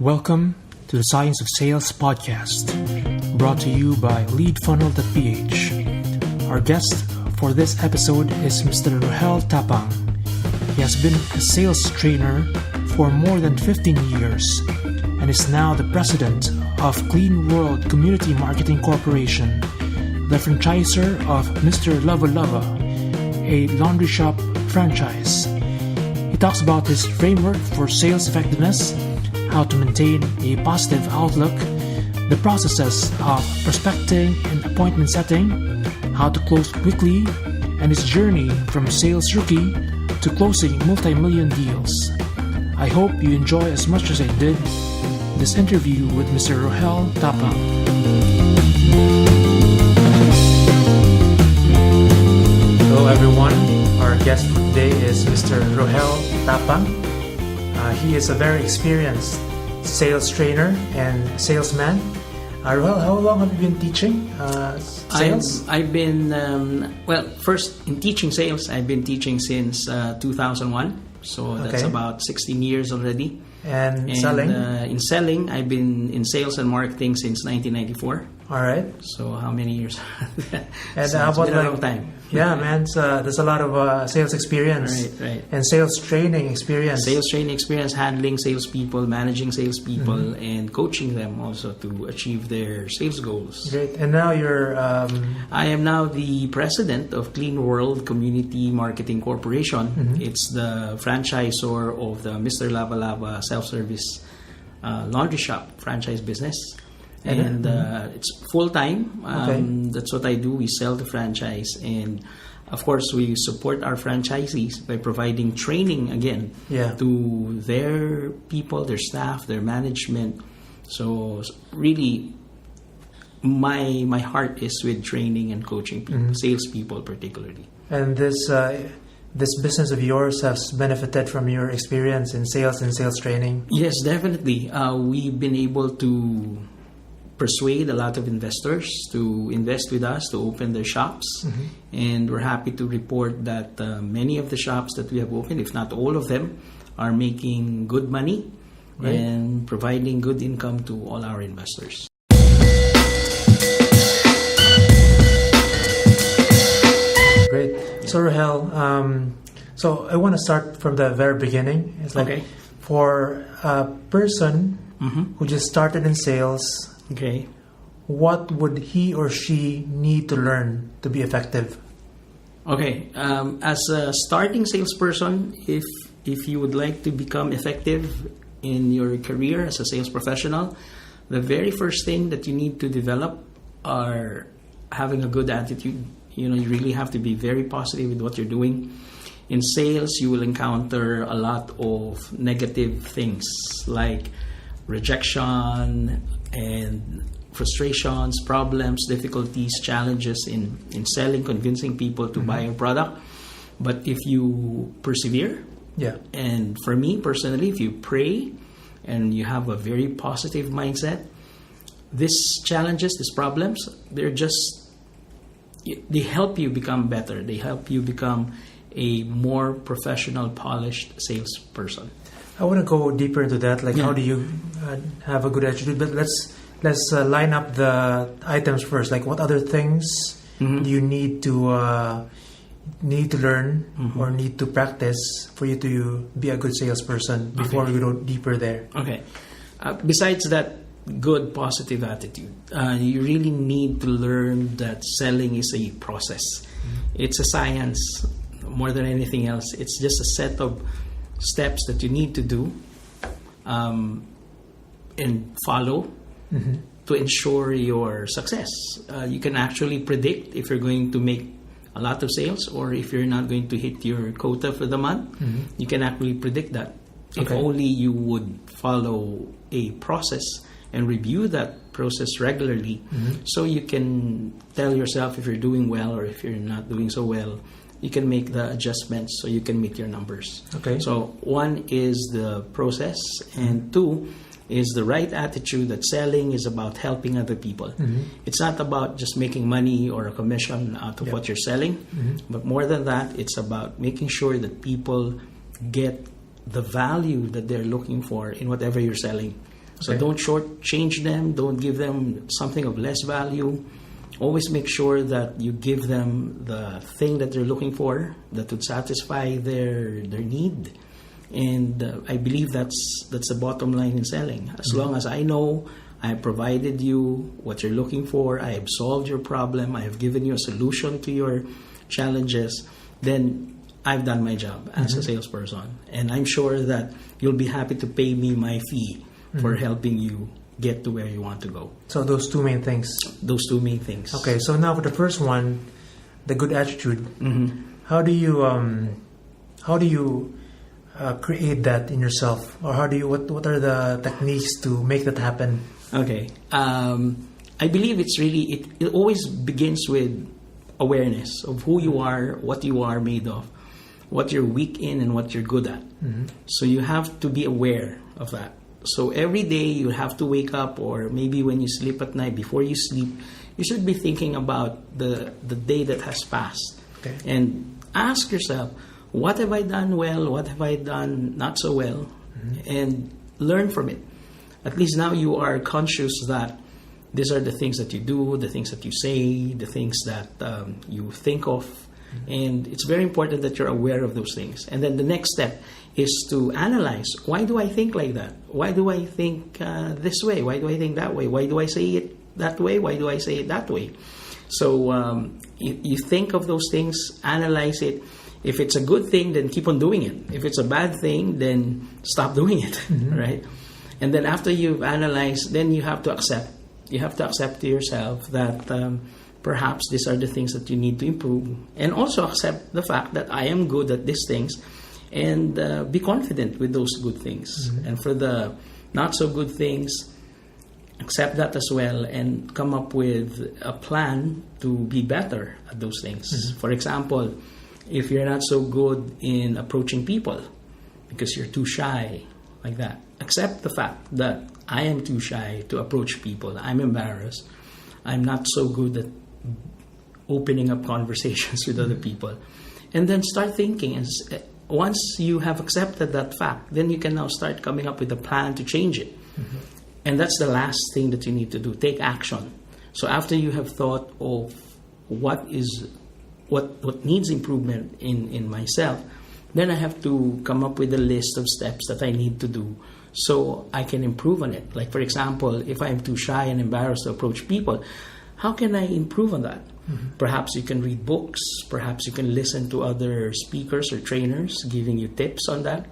Welcome to the Science of Sales podcast, brought to you by Leadfunnel.ph. Our guest for this episode is Mr. Rogel Tapang. He has been a sales trainer for more than 15 years and is now the president of Cleanworld Community Marketing Corporation, the franchisor of Mr. Laba-Luvah, a laundry shop franchise. He talks about his framework for sales effectiveness, how to maintain a positive outlook, the processes of prospecting and appointment setting, how to close quickly, and his journey from sales rookie to closing multi-million deals. I hope you enjoy as much as I did this interview with Mr. Rogel Tapang. Hello everyone, our guest for today is Mr. Rogel Tapang. He is a very experienced sales trainer and salesman. Rogel, how long have you been teaching sales? I've been, first in teaching sales, I've been teaching since 2001. So that's about 16 years already. And selling? In selling, I've been in sales and marketing since 1994. All right. So how many years? And so how about a long time. Yeah, man. There's a lot of sales experience. Right. And sales training experience. Sales training experience, handling salespeople, managing salespeople, and coaching them also to achieve their sales goals. Great. And now you're... I am now the president of Cleanworld Community Marketing Corporation. It's the franchisor of the Mr. Laba-Luvah self-service laundry shop franchise business. And it's full-time. That's what I do. We sell the franchise. And, of course, we support our franchisees by providing training, again, to their people, their staff, their management. So, really, my heart is with training and coaching people, salespeople particularly. And this business of yours has benefited from your experience in sales and sales training? Yes, definitely. We've been able to persuade a lot of investors to invest with us, to open their shops. And we're happy to report that many of the shops that we have opened, if not all of them, are making good money and providing good income to all our investors. Great. So Rogel, so I want to start from the very beginning. It's like for a person who just started in sales, what would he or she need to learn to be effective? As a starting salesperson, if you would like to become effective in your career as a sales professional, the very first thing that you need to develop are having a good attitude. You really have to be very positive with what you're doing. In sales, you will encounter a lot of negative things like rejection and frustrations, problems, difficulties, challenges in selling, convincing people to buy your product. But if you persevere, and for me personally, if you pray and you have a very positive mindset, these challenges, these problems, they help you become better. They help you become a more professional, polished salesperson. I want to go deeper into that. How do you have a good attitude? But let's line up the items first. Like, what other things do you need to learn or need to practice for you to be a good salesperson before we go deeper there? Besides that good positive attitude, you really need to learn that selling is a process. It's a science more than anything else. It's just a set of steps that you need to do and follow to ensure your success. You can actually predict if you're going to make a lot of sales or if you're not going to hit your quota for the month. You can actually predict that. If only you would follow a process and review that process regularly, so you can tell yourself if you're doing well or if you're not doing so well. You can make the adjustments so you can meet your numbers. So one is the process, and two is the right attitude that selling is about helping other people. It's not about just making money or a commission out of what you're selling, but more than that, it's about making sure that people get the value that they're looking for in whatever you're selling. So don't shortchange them. Don't give them something of less value. Always make sure that you give them the thing that they're looking for that would satisfy their need. And I believe that's the bottom line in selling. As long as I know I have provided you what you're looking for, I have solved your problem, I have given you a solution to your challenges, then I've done my job as a salesperson. And I'm sure that you'll be happy to pay me my fee for helping you get to where you want to go. So those two main things. Those two main things. Okay, so now for the first one, the good attitude. How do you create that in yourself, or what are the techniques to make that happen? Okay, I believe it always begins with awareness of who you are, what you are made of, what you're weak in, and what you're good at. So you have to be aware of that. So every day you have to wake up, or maybe when you sleep at night, before you sleep, you should be thinking about the day that has passed. Okay. And ask yourself, what have I done well? What have I done not so well? And learn from it. At least now you are conscious that these are the things that you do, the things that you say, the things that you think of. And it's very important that you're aware of those things. And then the next step is to analyze. Why do I think like that? Why do I think this way? Why do I think that way? Why do I say it that way? Why do I say it that way? So you think of those things, analyze it. If it's a good thing, then keep on doing it. If it's a bad thing, then stop doing it, right? And then after you've analyzed, then you have to accept. You have to accept to yourself that perhaps these are the things that you need to improve. And also accept the fact that I am good at these things, and be confident with those good things. And for the not so good things, accept that as well and come up with a plan to be better at those things. For example, if you're not so good in approaching people because you're too shy, like that, accept the fact that I am too shy to approach people. I'm embarrassed. I'm not so good at opening up conversations with other people. And then start thinking. And once you have accepted that fact, then you can now start coming up with a plan to change it. And that's the last thing that you need to do. Take action. So after you have thought of what needs improvement in myself, then I have to come up with a list of steps that I need to do so I can improve on it. Like, for example, if I'm too shy and embarrassed to approach people, how can I improve on that? Perhaps you can read books. Perhaps you can listen to other speakers or trainers giving you tips on that.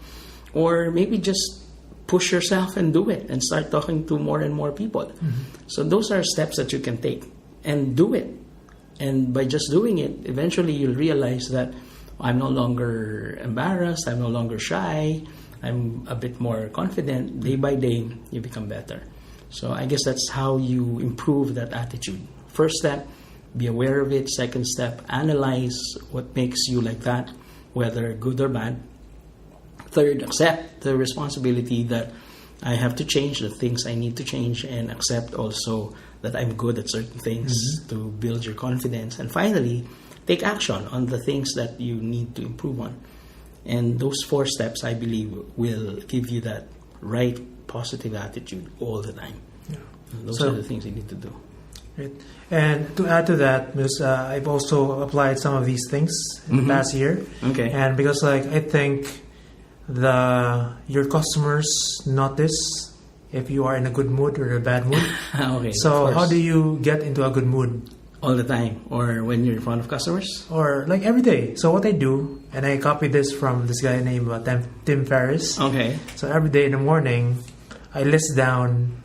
Or maybe just push yourself and do it and start talking to more and more people. So those are steps that you can take and do it. And by just doing it, eventually you'll realize that I'm no longer embarrassed, I'm no longer shy, I'm a bit more confident. Day by day, you become better. So I guess that's how you improve that attitude. First step, be aware of it. Second step, analyze what makes you like that, whether good or bad. Third, accept the responsibility that I have to change the things I need to change, and accept also that I'm good at certain things to build your confidence. And finally, take action on the things that you need to improve on. And those 4 steps, I believe, will give you that right positive attitude all the time. Those are the things you need to do. Right. And to add to that, because I've also applied some of these things in the past year. Okay. And because I think your customers notice if you are in a good mood or a bad mood. Okay. So how do you get into a good mood? All the time, or when you're in front of customers? Or like every day. So what I do, and I copied this from this guy named Tim Ferriss. Okay. So every day in the morning, I list down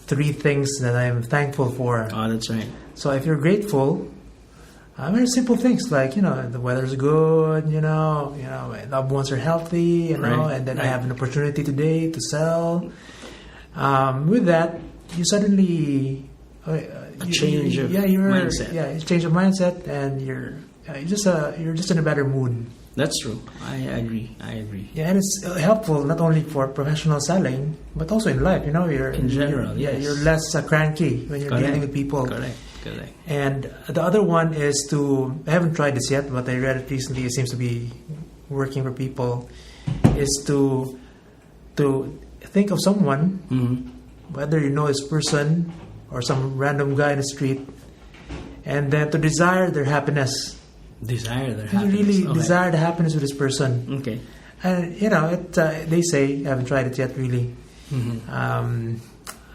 3 things that I'm thankful for. Oh, that's right. So if you're grateful, very simple things like, the weather's good, my loved ones are healthy, Right. and then I have an opportunity today to sell. With that, you suddenly change of mindset. Yeah, it's change of mindset, and you're just in a better mood. That's true. I agree. Yeah, and it's helpful not only for professional selling, but also in life. In general, yes. You're less cranky when you're dealing with people. Correct. And the other one is I haven't tried this yet, but I read it recently. It seems to be working for people. Is to think of someone whether you know this person or some random guy in the street, and then to desire their happiness. Desire their You happiness. really Okay. desire the happiness of this person. Okay. And, they say, I haven't tried it yet really.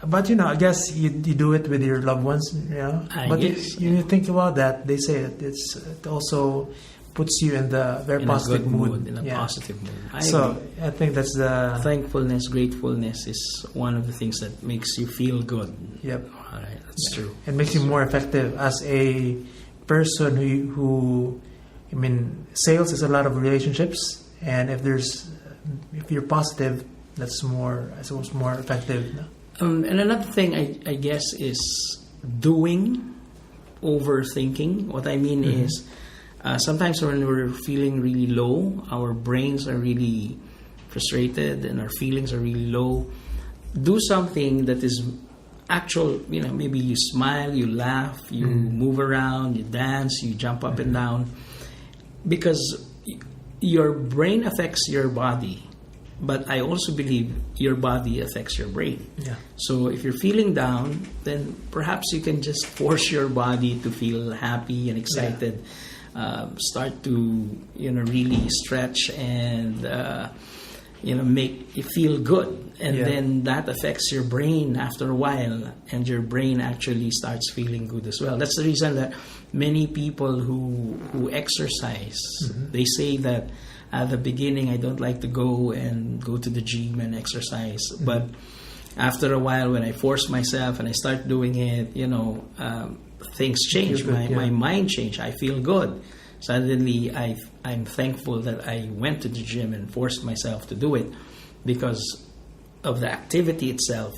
But, I guess you do it with your loved ones, But guess, you think about that, they say it also puts you in the very In positive a good mood. in a positive mood. I So agree. I think that's the... Thankfulness, gratefulness is one of the things that makes you feel good. Yep. All right, that's true. It makes you more effective as a person who sales is a lot of relationships, and if you're positive, that's more effective. And another thing I guess is doing, overthinking. What I mean is sometimes when we're feeling really low, our brains are really frustrated and our feelings are really low. Do something that is actual, maybe you smile, you laugh, you move around, you dance, you jump up and down, because your brain affects your body. But I also believe your body affects your brain. Yeah. So if you're feeling down, then perhaps you can just force your body to feel happy and excited. Start to really stretch and make you feel good, and then that affects your brain after a while, and your brain actually starts feeling good as well. That's the reason that many people who exercise, they say that at the beginning, I don't like to go to the gym and exercise. But after a while, when I force myself and I start doing it, things change. My mind change. I feel good. Suddenly, I'm thankful that I went to the gym and forced myself to do it, because of the activity itself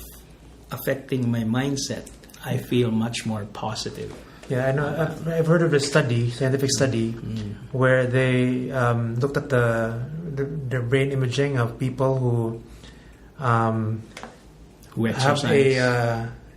affecting my mindset. I feel much more positive. Yeah, I know. I've heard of a scientific study, where they looked at the brain imaging of people who exercise.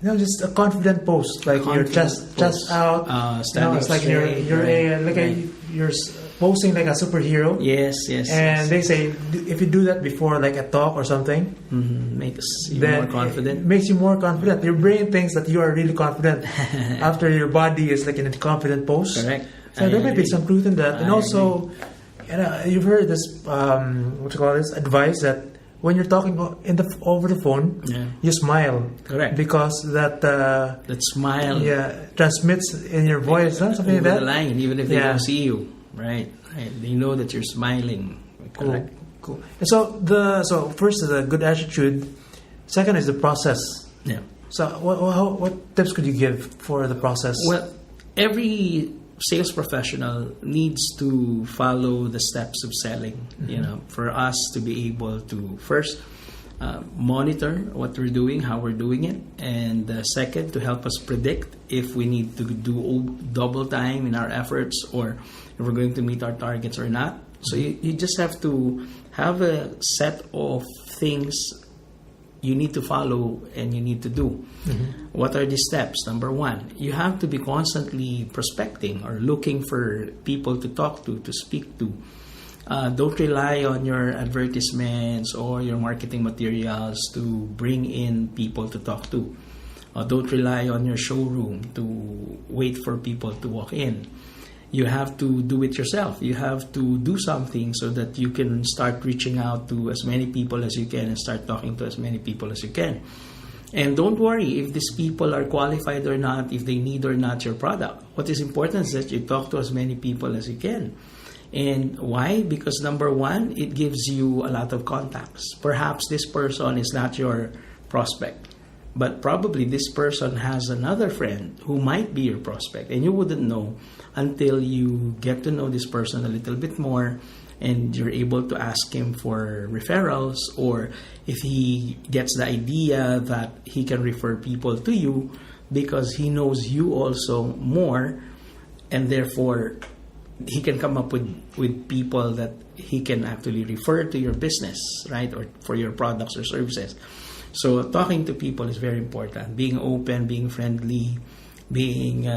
have just a confident pose, like your chest out. Standing it's like straight, you're posing like a superhero. Yes. And they say if you do that before like a talk or something, makes you then more confident. It makes you more confident. Your brain thinks that you are really confident after your body is like in a confident pose. Correct. So there might be some truth in that. And also, you've heard this advice that when you're talking over the phone, you smile. Correct. Because that smile transmits in your voice, something like that. The line, even if they don't see you. Right. They know that you're smiling. Correct. Cool. And so first is a good attitude. Second is the process. Yeah. So what tips could you give for the process? Well, every sales professional needs to follow the steps of selling. For us to be able to first monitor what we're doing, how we're doing it, and second, to help us predict if we need to do double time in our efforts, or if we're going to meet our targets or not. So you just have to have a set of things you need to follow and you need to do. What are the steps? Number one, you have to be constantly prospecting or looking for people to talk to speak to. Don't rely on your advertisements or your marketing materials to bring in people to talk to. Don't rely on your showroom to wait for people to walk in. You have to do it yourself. You have to do something so that you can start reaching out to as many people as you can and start talking to as many people as you can. And don't worry if these people are qualified or not, if they need or not your product. What is important is that you talk to as many people as you can. And why? Because number one, it gives you a lot of contacts. Perhaps this person is not your prospect, but probably this person has another friend who might be your prospect, and you wouldn't know until you get to know this person a little bit more and you're able to ask him for referrals, or if he gets the idea that he can refer people to you because he knows you also more, and therefore he can come up with people that he can actually refer to your business, right, or for your products or services. So talking to people is very important. Being open, being friendly, being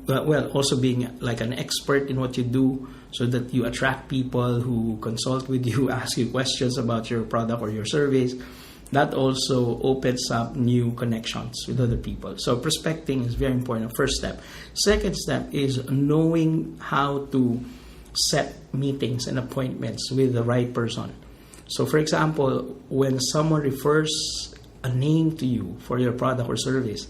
also being like an expert in what you do, so that you attract people who consult with you, ask you questions about your product or your service, that also opens up new connections with other people. So prospecting is very important, first step. Second step is knowing how to set meetings and appointments with the right person. So for example, when someone refers a name to you for your product or service,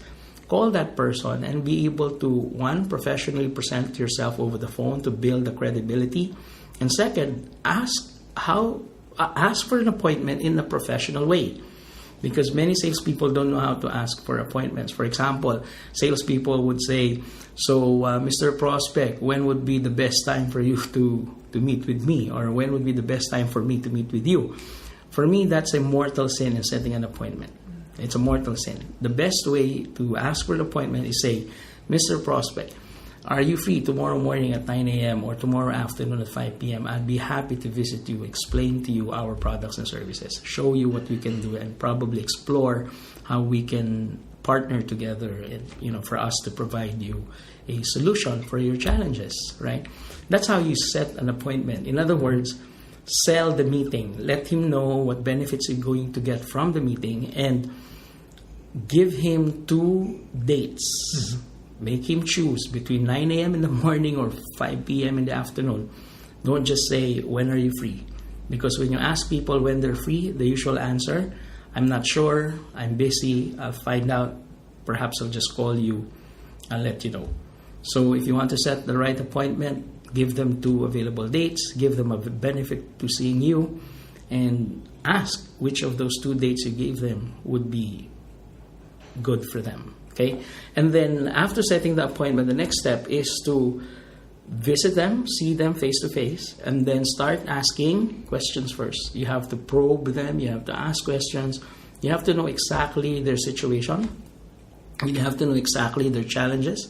call that person and be able to, one, professionally present yourself over the phone to build the credibility, and second, ask for an appointment in a professional way. Because many salespeople don't know how to ask for appointments. For example, salespeople would say, so Mr. Prospect, when would be the best time for you to meet with me? Or when would be the best time for me to meet with you? For me, that's a mortal sin in setting an appointment. It's a mortal sin. The best way to ask for an appointment is say, Mr. Prospect, are you free tomorrow morning at 9 a.m. or tomorrow afternoon at 5 p.m.? I'd be happy to visit you, explain to you our products and services, show you what we can do, and probably explore how we can partner together and, for us to provide you a solution for your challenges, right? That's how you set an appointment. In other words, sell the meeting. Let him know what benefits you're going to get from the meeting and give him 2 dates. Mm-hmm. Make him choose between 9 a.m. in the morning or 5 p.m. in the afternoon. Don't just say, when are you free? Because when you ask people when they're free, the usual answer, I'm not sure, I'm busy, I'll find out, perhaps I'll just call you, I'll let you know. So if you want to set the right appointment, give them 2 available dates, give them a benefit to seeing you, and ask which of those 2 dates you gave them would be good for them. Okay, and then after setting the appointment, the next step is to visit them, see them face to face, and then start asking questions first. You have to probe them, you have to ask questions, you have to know exactly their situation, you have to know exactly their challenges,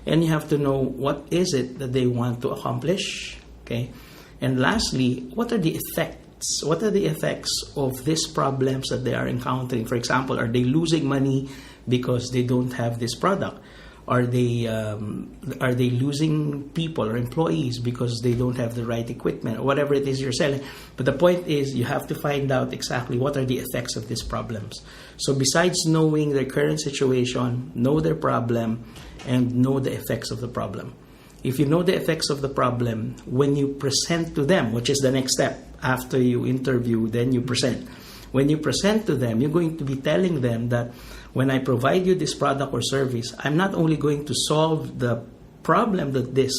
and you have to know what is it that they want to accomplish. Okay, and lastly, what are the effects? What are the effects of these problems that they are encountering? For example, are they losing money because they don't have this product? Are they losing people or employees because they don't have the right equipment or whatever it is you're selling? But the point is, you have to find out exactly what are the effects of these problems. So besides knowing their current situation, know their problem and know the effects of the problem. If you know the effects of the problem, when you present to them, which is the next step, after you interview, then you present. When you present to them, you're going to be telling them that when I provide you this product or service, I'm not only going to solve the problem that this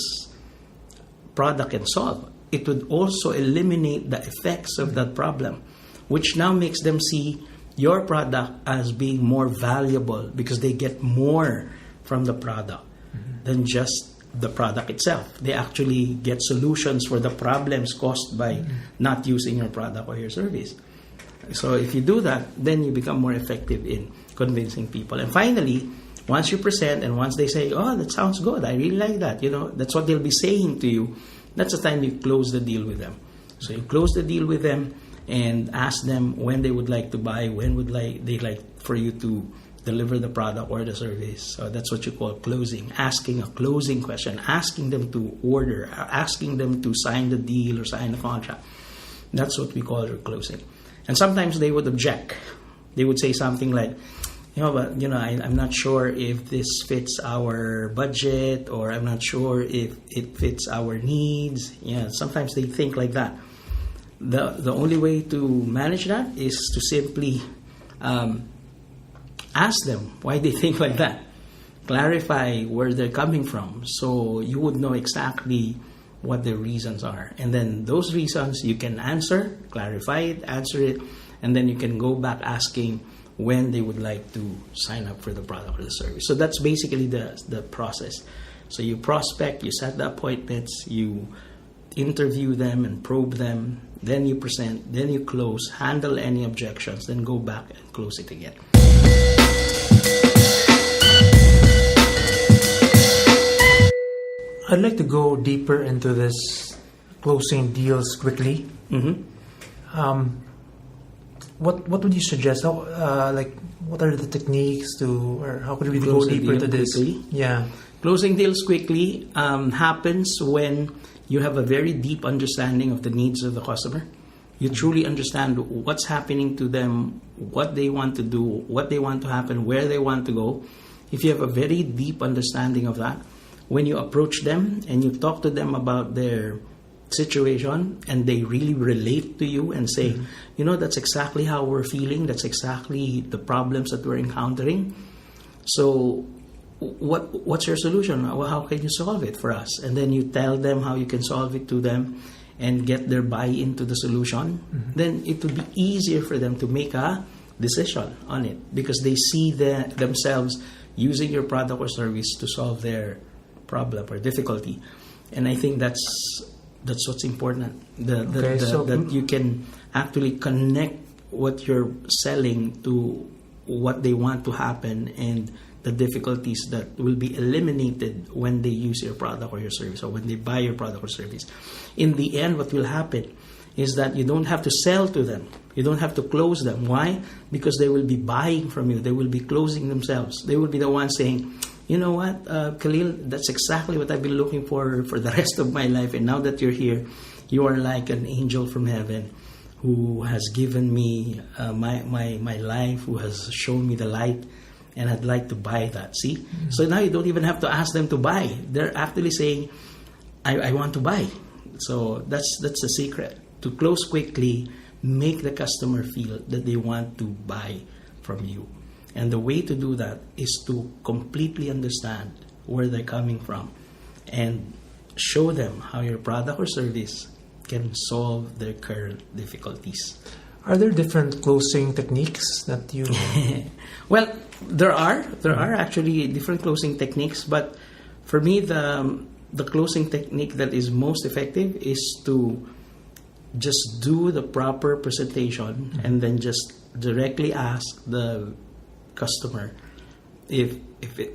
product can solve, it would also eliminate the effects of that problem, which now makes them see your product as being more valuable because they get more from the product than just the product itself. They actually get solutions for the problems caused by not using your product or your service. So if you do that, then you become more effective in convincing people. And finally, once you present and once they say, oh, that sounds good, I really like that, that's what they'll be saying to you, that's the time you close the deal with them. So you close the deal with them and ask them when they would like to buy, when would they like for you to deliver the product or the service. So that's what you call closing, asking a closing question, asking them to order, asking them to sign the deal or sign the contract. That's what we call your closing. And sometimes they would object. They would say something like, I'm not sure if this fits our budget, or I'm not sure if it fits our needs. Sometimes they think like that. The only way to manage that is to simply ask them why they think like that. Clarify where they're coming from so you would know exactly what their reasons are. And then those reasons you can answer, clarify it, answer it, and then you can go back asking when they would like to sign up for the product or the service. So that's basically the process. So you prospect, you set the appointments, you interview them and probe them, then you present, then you close, handle any objections, then go back and close it again. I'd like to go deeper into this closing deals quickly. What would you suggest? What are the techniques or how could we go deeper into this? Quickly? Yeah. Closing deals quickly happens when you have a very deep understanding of the needs of the customer. You truly understand what's happening to them, what they want to do, what they want to happen, where they want to go. If you have a very deep understanding of that, when you approach them and you talk to them about their situation and they really relate to you and say, that's exactly how we're feeling, that's exactly the problems that we're encountering. So what's your solution? Well, how can you solve it for us? And then you tell them how you can solve it to them and get their buy-in to the solution. Then it will be easier for them to make a decision on it because they see themselves using your product or service to solve their problem or difficulty. And I think that's what's important. That you can actually connect what you're selling to what they want to happen and the difficulties that will be eliminated when they use your product or your service or when they buy your product or service. In the end, what will happen is that you don't have to sell to them. You don't have to close them. Why? Because they will be buying from you. They will be closing themselves. They will be the ones saying, you know what, Khalil, that's exactly what I've been looking for the rest of my life. And now that you're here, you are like an angel from heaven who has given me my life, who has shown me the light, and I'd like to buy that. See? So now you don't even have to ask them to buy. They're actually saying, I want to buy. So that's the secret. To close quickly, make the customer feel that they want to buy from you. And the way to do that is to completely understand where they're coming from and show them how your product or service can solve their current difficulties. Are there different closing techniques that you... Well, there are actually different closing techniques, but for me, the closing technique that is most effective is to just do the proper presentation and then just directly ask the customer if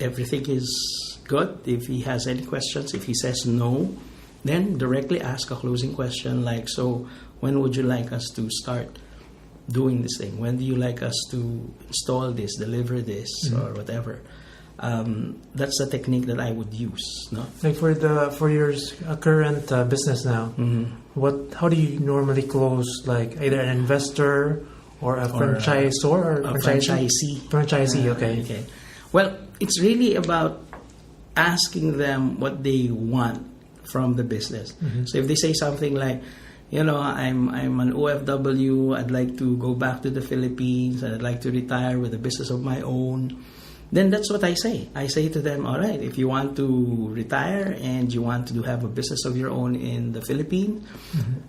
everything is good, if he has any questions. If he says no, then directly ask a closing question like, so when would you like us to start doing this thing? When do you like us to install this, deliver this, or whatever? That's the technique that I would use. No? Like for your current business now, how do you normally close? Like either an investor or a franchisor or a franchisee. Franchisee, okay. Well, it's really about asking them what they want from the business. So if they say something like, I'm an OFW, I'd like to go back to the Philippines, and I'd like to retire with a business of my own, then that's what I say. I say to them, all right, if you want to retire and you want to have a business of your own in the Philippines,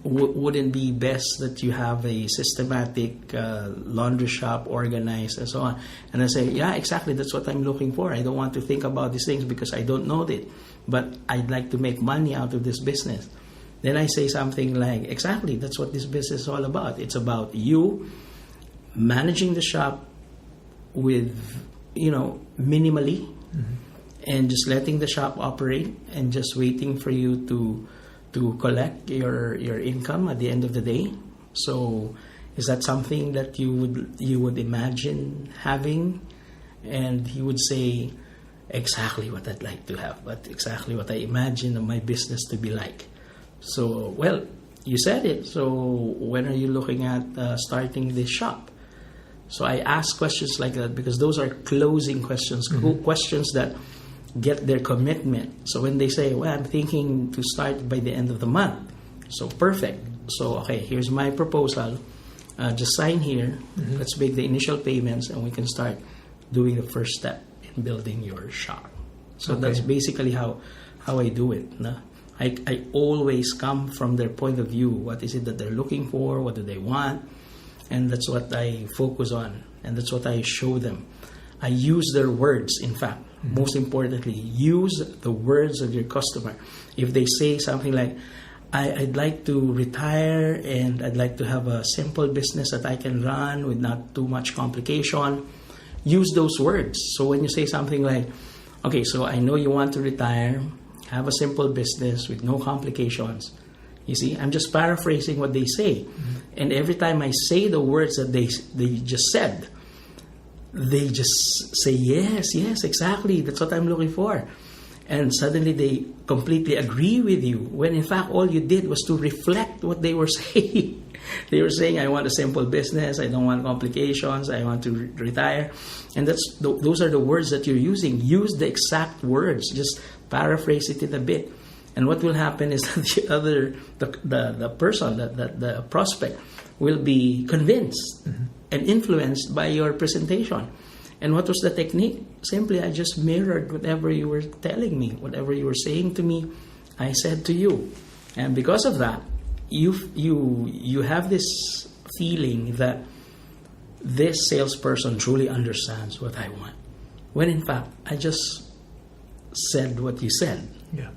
wouldn't it be best that you have a systematic laundry shop organized and so on? And I say, yeah, exactly, that's what I'm looking for. I don't want to think about these things because I don't know it, but I'd like to make money out of this business. Then I say something like, exactly, that's what this business is all about. It's about you managing the shop with, minimally and just letting the shop operate and just waiting for you to collect your income at the end of the day. So is that something that you would imagine having? And he would say, exactly what I'd like to have, but exactly what I imagine my business to be like. So, well, you said it. So when are you looking at starting this shop? So I ask questions like that because those are closing questions, questions that get their commitment. So when they say, well, I'm thinking to start by the end of the month. So perfect. So, okay, here's my proposal. Just sign here. Let's make the initial payments and we can start doing the first step in building your shop. So that's basically how I do it. No? I always come from their point of view. What is it that they're looking for? What do they want? And that's what I focus on. And that's what I show them. I use their words, in fact. Most importantly, use the words of your customer. If they say something like, I'd like to retire and I'd like to have a simple business that I can run with not too much complication, use those words. So when you say something like, okay, so I know you want to retire, have a simple business with no complications. You see, I'm just paraphrasing what they say. And every time I say the words that they just said, they just say, yes, exactly. That's what I'm looking for. And suddenly they completely agree with you when in fact all you did was to reflect what they were saying. They were saying, I want a simple business, I don't want complications, I want to retire. And those are the words that you're using. Use the exact words, just paraphrase it in a bit. And what will happen is that the person, the prospect, will be convinced and influenced by your presentation. And what was the technique? Simply, I just mirrored whatever you were telling me, whatever you were saying to me, I said to you. And because of that, you have this feeling that this salesperson truly understands what I want. When in fact, I just said what you said. Yeah.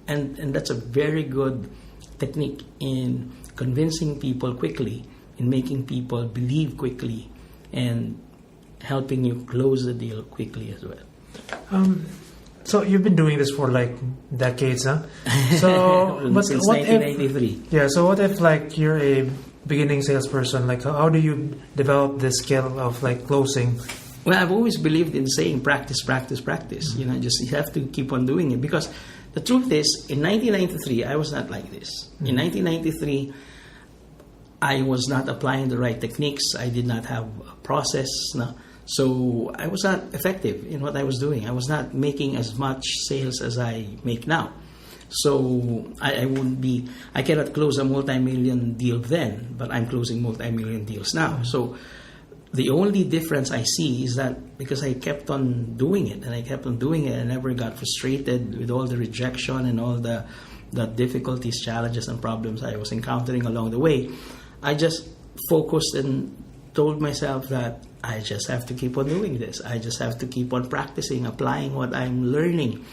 And that's a very good technique in convincing people quickly, in making people believe quickly, and helping you close the deal quickly as well. So you've been doing this for like decades, huh? So since 1993. So what if like you're a beginning salesperson? Like how do you develop this skill of like closing? Well, I've always believed in saying practice, practice, practice. You have to keep on doing it, because the truth is, in 1993, I was not like this. In 1993, I was not applying the right techniques. I did not have a process. No. So I was not effective in what I was doing. I was not making as much sales as I make now. So I cannot close a multi-million deal then, but I'm closing multi-million deals now. So the only difference I see is that because I kept on doing it, and I never got frustrated with all the rejection and all the difficulties, challenges, and problems I was encountering along the way. I just focused and told myself that I just have to keep on doing this. I just have to keep on practicing, applying what I'm learning,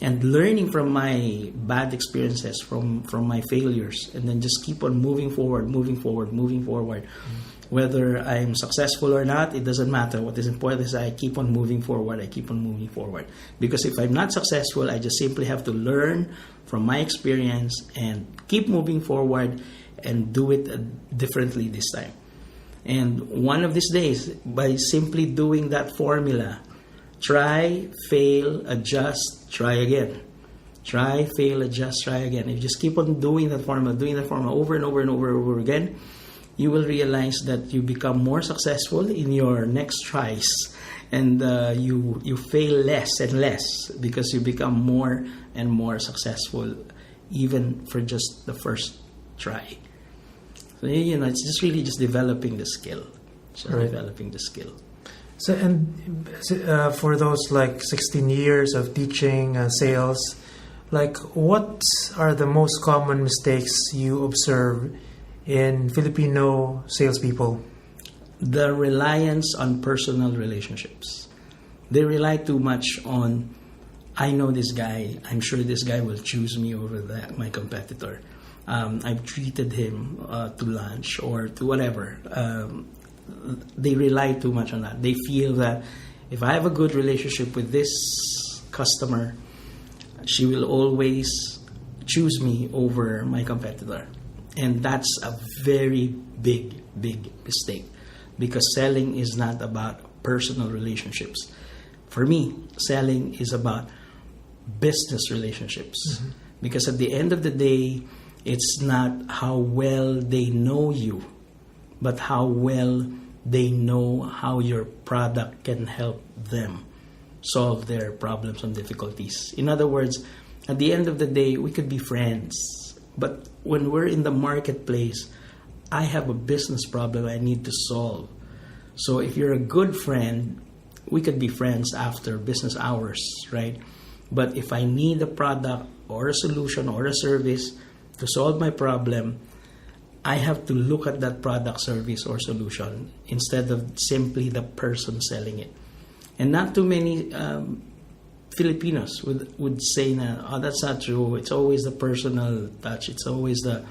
and learning from my bad experiences, from my failures, and then just keep on moving forward. Whether I'm successful or not, it doesn't matter. What is important is I keep on moving forward. Because if I'm not successful, I just simply have to learn from my experience and keep moving forward and do it differently this time. And one of these days, by simply doing that formula, try, fail, adjust, try again. Try, fail, adjust, try again. If you just keep on doing that formula over and over again, you will realize that you become more successful in your next tries, and you fail less and less because you become more and more successful, even for just the first try. So, it's just really just developing the skill. Developing the skill. So, and for those like 16 years of teaching sales, like what are the most common mistakes you observe in Filipino salespeople? The reliance on personal relationships. They rely too much on, I know this guy, I'm sure this guy will choose me over my competitor. I've treated him to lunch or to whatever. They rely too much on that. They feel that if I have a good relationship with this customer, she will always choose me over my competitor. And that's a very big mistake, because selling is not about personal relationships. For me, selling is about business relationships. Because at the end of the day, it's not how well they know you, but how well they know how your product can help them solve their problems and difficulties. In other words, at the end of the day, we could be friends, but when we're in the marketplace, I have a business problem I need to solve. So if you're a good friend, we could be friends after business hours, right? But if I need a product or a solution or a service to solve my problem, I have to look at that product, service, or solution instead of simply the person selling it. And not too many Filipinos would say, "Oh, that's not true. It's always the personal touch. It's always the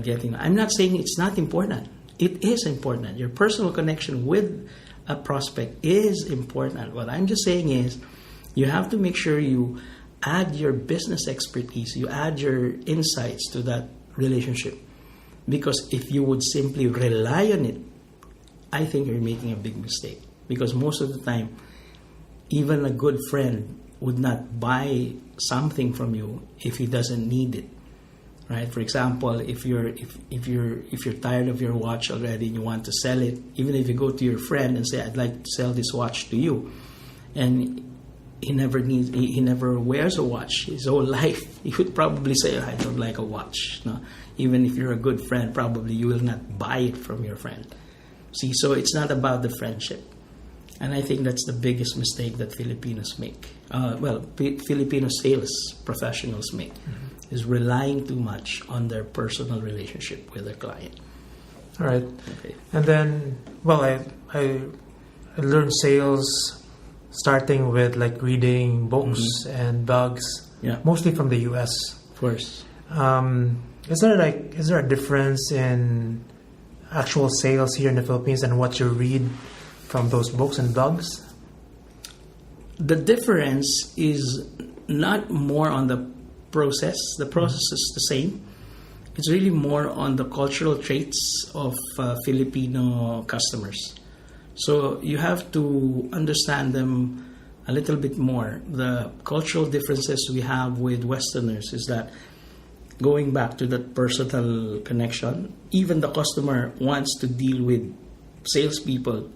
getting." I'm not saying it's not important. It is important. Your personal connection with a prospect is important. What I'm just saying is, you have to make sure you add your business expertise, you add your insights to that relationship. Because if you would simply rely on it, I think you're making a big mistake. Because most of the time, even a good friend would not buy something from you if he doesn't need it. right? For example, if you're tired of your watch already and you want to sell it, even if you go to your friend and say, "I'd like to sell this watch to you," and he never wears a watch his whole life, he would probably say, "I don't like a watch." No? Even if you're a good friend, probably you will not buy it from your friend. See, so it's not about the friendship. And I think that's the biggest mistake that Filipinos make. Filipino sales professionals make, is relying too much on their personal relationship with their client. All right. Okay. And then, I learned sales starting with like reading books and blogs, mostly from the US. Of course. Is there a difference in actual sales here in the Philippines and what you read from those books and blogs? The difference is not more on the process. The process is the same. It's really more on the cultural traits of Filipino customers. So you have to understand them a little bit more. The cultural differences we have with Westerners is that, going back to that personal connection, even the customer wants to deal with salespeople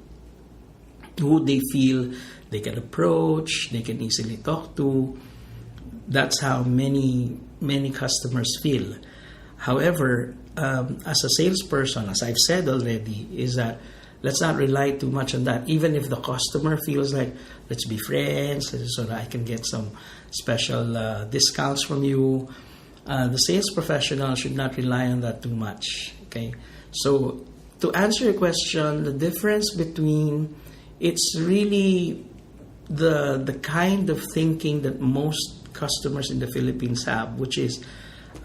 who they feel they can approach, they can easily talk to. That's how many customers feel. However, as a salesperson, as I've said already, is that let's not rely too much on that. Even if the customer feels like, let's be friends so that I can get some special discounts from you, the sales professional should not rely on that too much. Okay, so to answer your question, the difference between, it's really the kind of thinking that most customers in the Philippines have, which is,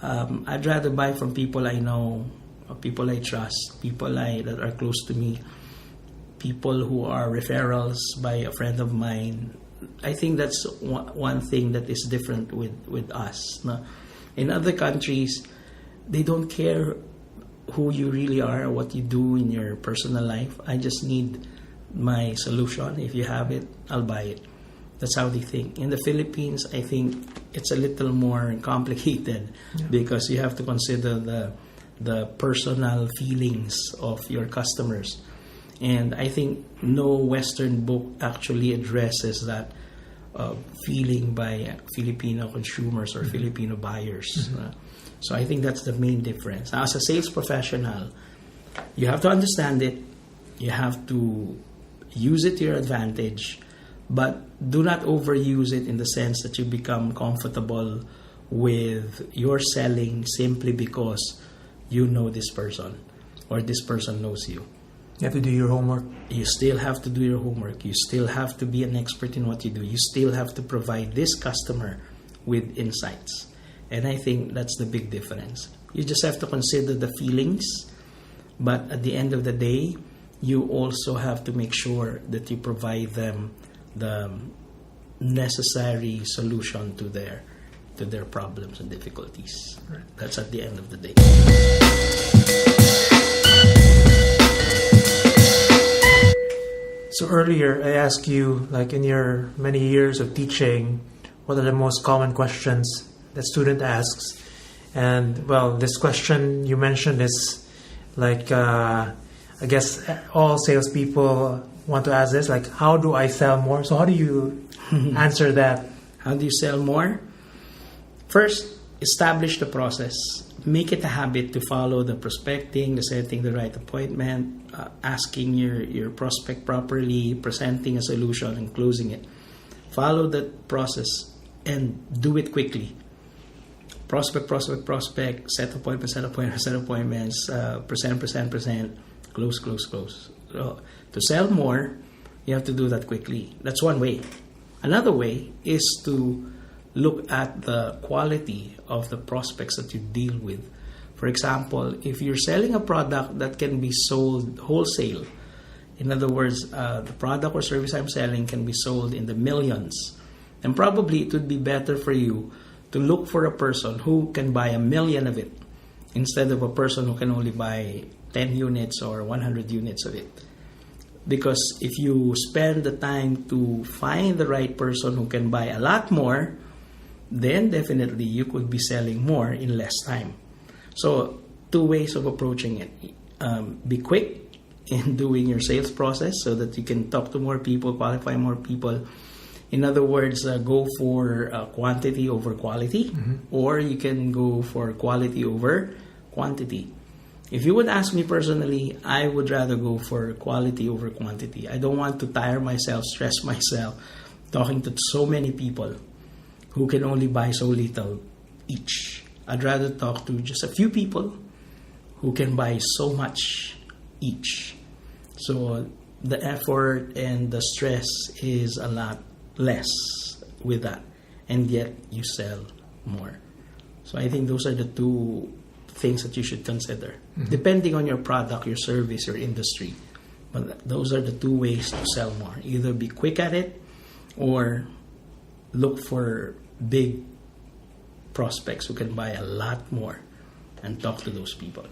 I'd rather buy from people I know, or people I trust, people that are close to me, people who are referrals by a friend of mine. I think that's one thing that is different with us. No? In other countries, they don't care who you really are, what you do in your personal life. I just need my solution. If you have it, I'll buy it. That's how they think. In the Philippines, I think it's a little more complicated because you have to consider the personal feelings of your customers. And I think no Western book actually addresses that feeling by Filipino consumers or Filipino buyers. So I think that's the main difference. Now, as a sales professional, you have to understand it. You have to use it to your advantage, but do not overuse it in the sense that you become comfortable with your selling simply because you know this person or this person knows you. You have to do your homework. You still have to do your homework. You still have to be an expert in what you do. You still have to provide this customer with insights. And I think that's the big difference. You just have to consider the feelings, but at the end of the day, you also have to make sure that you provide them the necessary solution to their problems and difficulties. Right. That's at the end of the day. So earlier, I asked you, like in your many years of teaching, what are the most common questions that student asks? And well, this question you mentioned is like, I guess all salespeople want to ask this, like, how do I sell more? So how do you answer that? How do you sell more? First, establish the process. Make it a habit to follow the prospecting, the setting the right appointment, asking your prospect properly, presenting a solution, and closing it. Follow that process and do it quickly. Prospect, set appointments, present, close. So, to sell more, you have to do that quickly. That's one way. Another way is to look at the quality of the prospects that you deal with. For example, if you're selling a product that can be sold wholesale, in other words, the product or service I'm selling can be sold in the millions, then probably it would be better for you to look for a person who can buy 1 million of it instead of a person who can only buy 10 units or 100 units of it. Because if you spend the time to find the right person who can buy a lot more, then definitely you could be selling more in less time. So 2 ways of approaching it. Be quick in doing your sales process so that you can talk to more people, qualify more people. In other words, go for quantity over quality, or you can go for quality over quantity. If you would ask me personally, I would rather go for quality over quantity. I don't want to tire myself, stress myself, talking to so many people who can only buy so little each. I'd rather talk to just a few people who can buy so much each. So the effort and the stress is a lot less with that, and yet you sell more. So I think those are the 2 things that you should consider, depending on your product, your service, your industry. But those are the 2 ways to sell more. Either be quick at it or look for big prospects who can buy a lot more and talk to those people.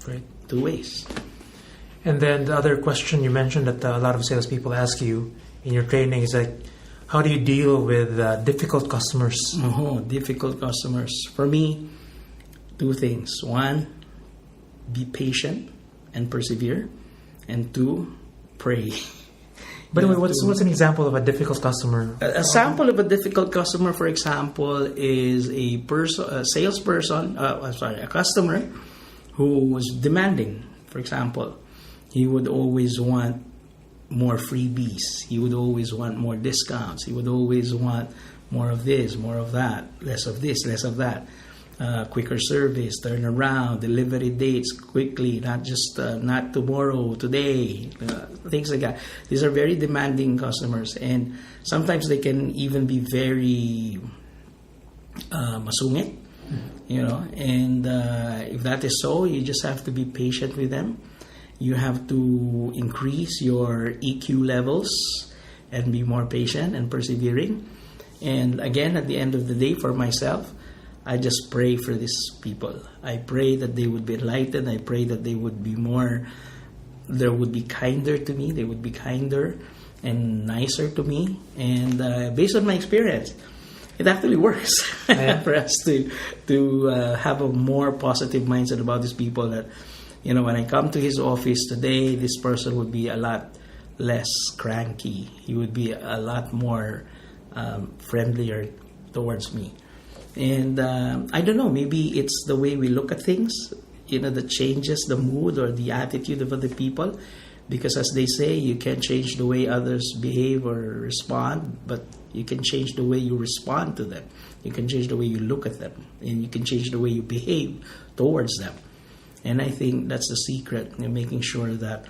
Right. 2 ways. And then the other question you mentioned that a lot of salespeople ask you in your training is like, how do you deal with difficult customers? Difficult customers. For me, 2 things. 1, be patient and persevere. And 2, pray. By the way, what's an example of a difficult customer? A sample of a difficult customer, for example, is a customer who was demanding. For example, he would always want more freebies. He would always want more discounts. He would always want more of this, more of that, less of this, less of that. Quicker service, turnaround, delivery dates quickly, not just not tomorrow, today, things like that. These are very demanding customers, and sometimes they can even be very masungit, and if that is so, you just have to be patient with them. You have to increase your EQ levels and be more patient and persevering. And again, at the end of the day, for myself, I just pray for these people. I pray that they would be enlightened. I pray that they would be kinder to me. They would be kinder and nicer to me. And based on my experience, it actually works for us to have a more positive mindset about these people. That, when I come to his office today, this person would be a lot less cranky. He would be a lot more friendlier towards me. And I don't know, maybe it's the way we look at things, that changes the mood or the attitude of other people. Because as they say, you can't change the way others behave or respond, but you can change the way you respond to them. You can change the way you look at them, and you can change the way you behave towards them. And I think that's the secret, making sure that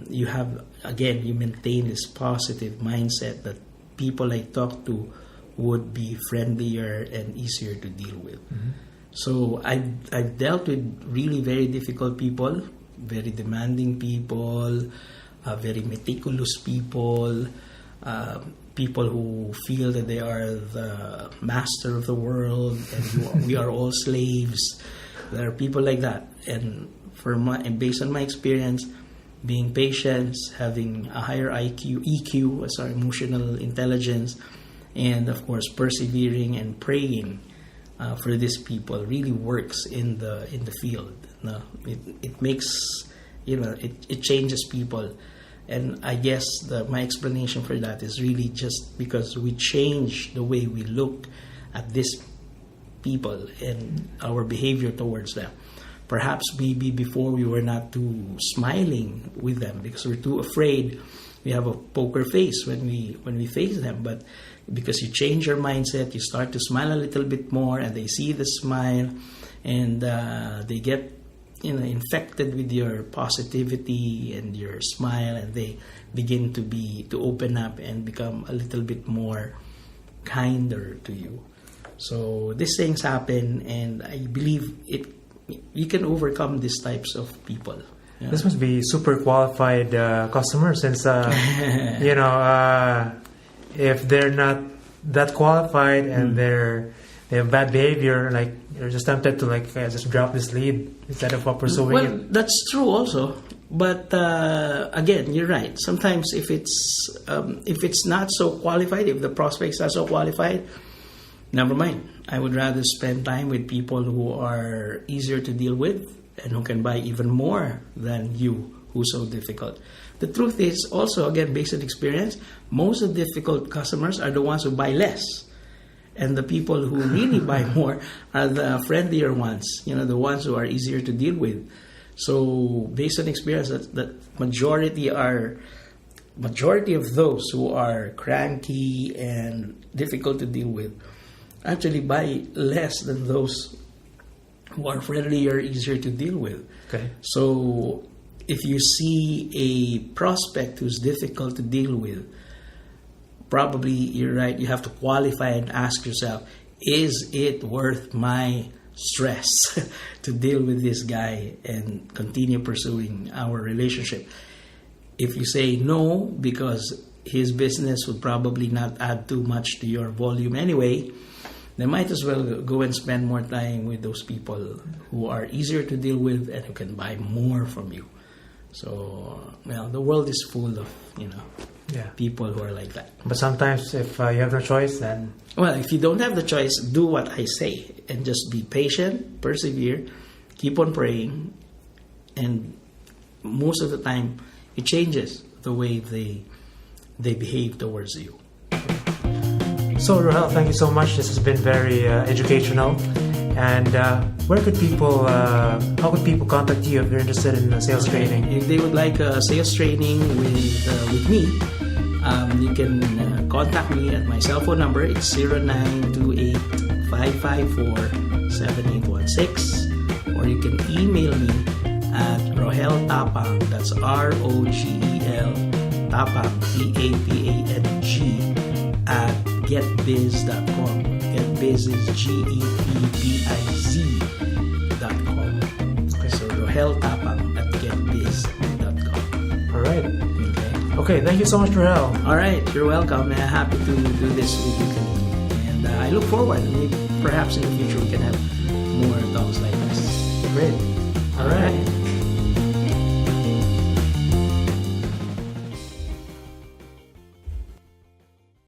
you maintain this positive mindset that people I talk to would be friendlier and easier to deal with. So I've dealt with really very difficult people, very demanding people, very meticulous people, people who feel that they are the master of the world and we are all slaves. There are people like that. And based on my experience, being patient, having a higher EQ, emotional intelligence, and of course persevering and praying for these people really works in the field. It makes it changes people, and I guess my explanation for that is really just because we change the way we look at these people and our behavior towards them. Perhaps maybe before we were not too smiling with them because we're too afraid. We have a poker face when we face them, but because you change your mindset, you start to smile a little bit more, and they see the smile, and they get infected with your positivity and your smile, and they begin to open up and become a little bit more kinder to you. So these things happen, and I believe you can overcome these types of people. Yeah. This must be super qualified customers, since if they're not that qualified and they have bad behavior, like you're just tempted to just drop this lead instead of pursuing it. Well, that's true also, but again, you're right. Sometimes if it's not so qualified, if the prospect's not so qualified, never mind. I would rather spend time with people who are easier to deal with and who can buy even more than you, who's so difficult. The truth is also, again, based on experience, most of the difficult customers are the ones who buy less. And the people who really buy more are the friendlier ones, the ones who are easier to deal with. So based on experience, that majority of those who are cranky and difficult to deal with actually buy less than those who are friendlier, easier to deal with. Okay. So if you see a prospect who's difficult to deal with, probably you're right, you have to qualify and ask yourself, is it worth my stress to deal with this guy and continue pursuing our relationship? If you say no, because his business would probably not add too much to your volume anyway, then might as well go and spend more time with those people who are easier to deal with and who can buy more from you. So, the world is full of, people who are like that. But sometimes if you have no choice, then... Well, if you don't have the choice, do what I say and just be patient, persevere, keep on praying, and most of the time, it changes the way they behave towards you. So, Rogel, thank you so much. This has been very educational. And how could people contact you if they're interested in sales training? If they would like sales training with me, you can contact me at my cell phone number. It's 0928-554-7816, or you can email me at Rogel Tapang. That's Rogel Tapang, Tapang at getbiz.com. Getbiz is GETBIZ.com. Okay. So Rogel Tapang at getbiz.com. All right. Okay, thank you so much, Rogel. All right, you're welcome. I'm happy to do this with you. And I look forward. Maybe perhaps in the future we can have more talks like this. Great.